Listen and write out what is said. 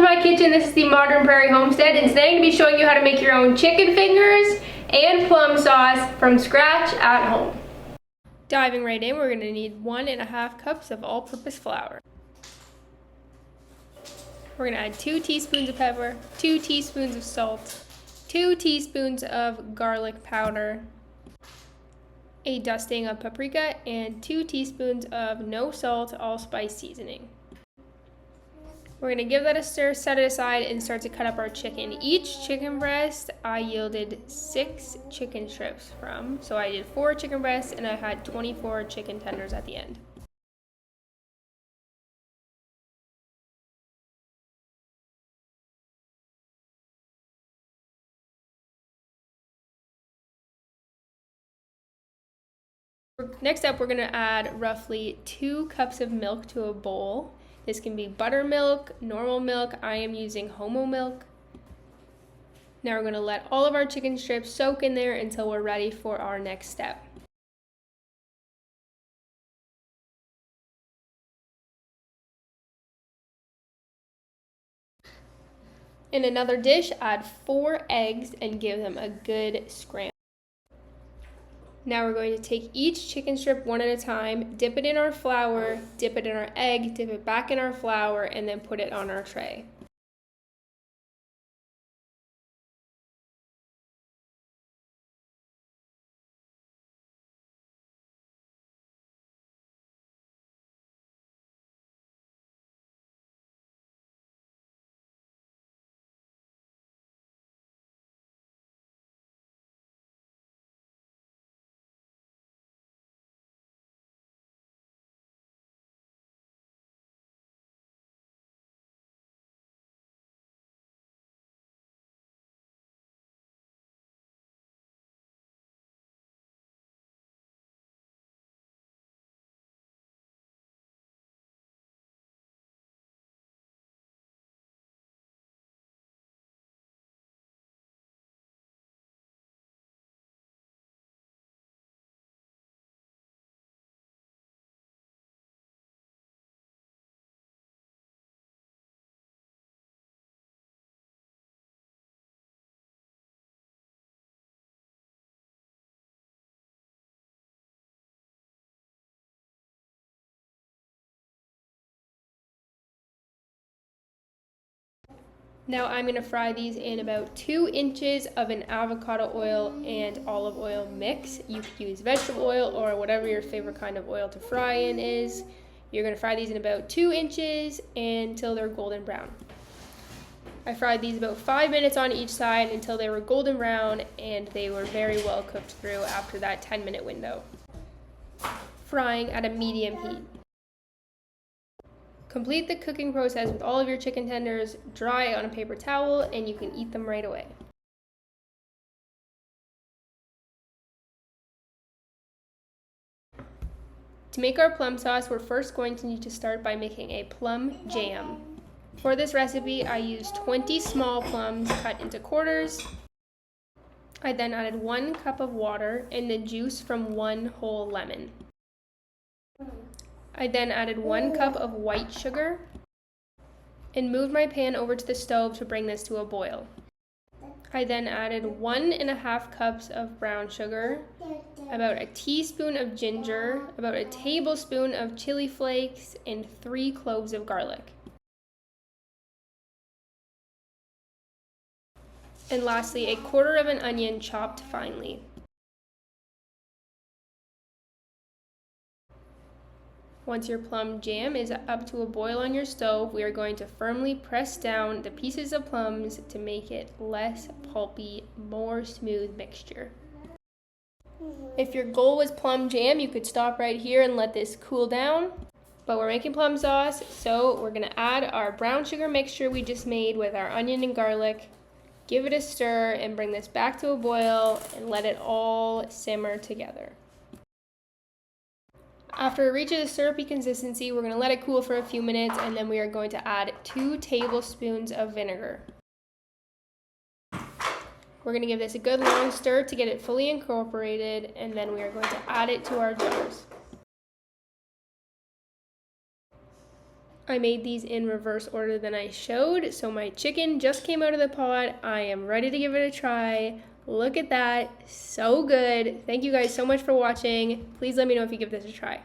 to my kitchen. This is the Modern Prairie Homestead, and today I'm going to be showing you how to make your own chicken fingers and plum sauce from scratch at home. Diving right in, we're going to need 1.5 cups of all-purpose flour. We're going to add 2 teaspoons of pepper, 2 teaspoons of salt, 2 teaspoons of garlic powder, a dusting of paprika, and 2 teaspoons of no salt allspice seasoning. We're going to give that a stir, set it aside, and start to cut up our chicken. Each chicken breast I yielded 6 chicken strips from. So I did 4 chicken breasts and I had 24 chicken tenders at the end. Next up, we're going to add roughly 2 cups of milk to a bowl. This can be buttermilk, normal milk. I am using homo milk. Now we're going to let all of our chicken strips soak in there until we're ready for our next step. In another dish, add 4 eggs and give them a good scramble. Now we're going to take each chicken strip one at a time, dip it in our flour, dip it in our egg, dip it back in our flour, and then put it on our tray. Now I'm going to fry these in about 2 inches of an avocado oil and olive oil mix. You could use vegetable oil or whatever your favorite kind of oil to fry in is. You're going to fry these in about 2 inches until they're golden brown. I fried these about 5 minutes on each side until they were golden brown, and they were very well cooked through after that 10-minute window. Frying at a medium heat. Complete the cooking process with all of your chicken tenders, dry on a paper towel, and you can eat them right away. To make our plum sauce, we're first going to need to start by making a plum jam. For this recipe, I used 20 small plums cut into quarters. I then added 1 cup of water and the juice from 1 whole lemon. I then added 1 cup of white sugar and moved my pan over to the stove to bring this to a boil. I then added 1.5 cups of brown sugar, about a teaspoon of ginger, about a tablespoon of chili flakes, and 3 cloves of garlic. And lastly, a quarter of an onion chopped finely. Once your plum jam is up to a boil on your stove, we are going to firmly press down the pieces of plums to make it less pulpy, more smooth mixture. If your goal was plum jam, you could stop right here and let this cool down. But we're making plum sauce, so we're going to add our brown sugar mixture we just made with our onion and garlic. Give it a stir and bring this back to a boil and let it all simmer together. After it reaches a syrupy consistency, we're going to let it cool for a few minutes, and then we are going to add 2 tablespoons of vinegar. We're going to give this a good long stir to get it fully incorporated, and then we are going to add it to our jars. I made these in reverse order than I showed. So my chicken just came out of the pot. I am ready to give it a try. Look at that, so good. Thank you guys so much for watching. Please let me know if you give this a try.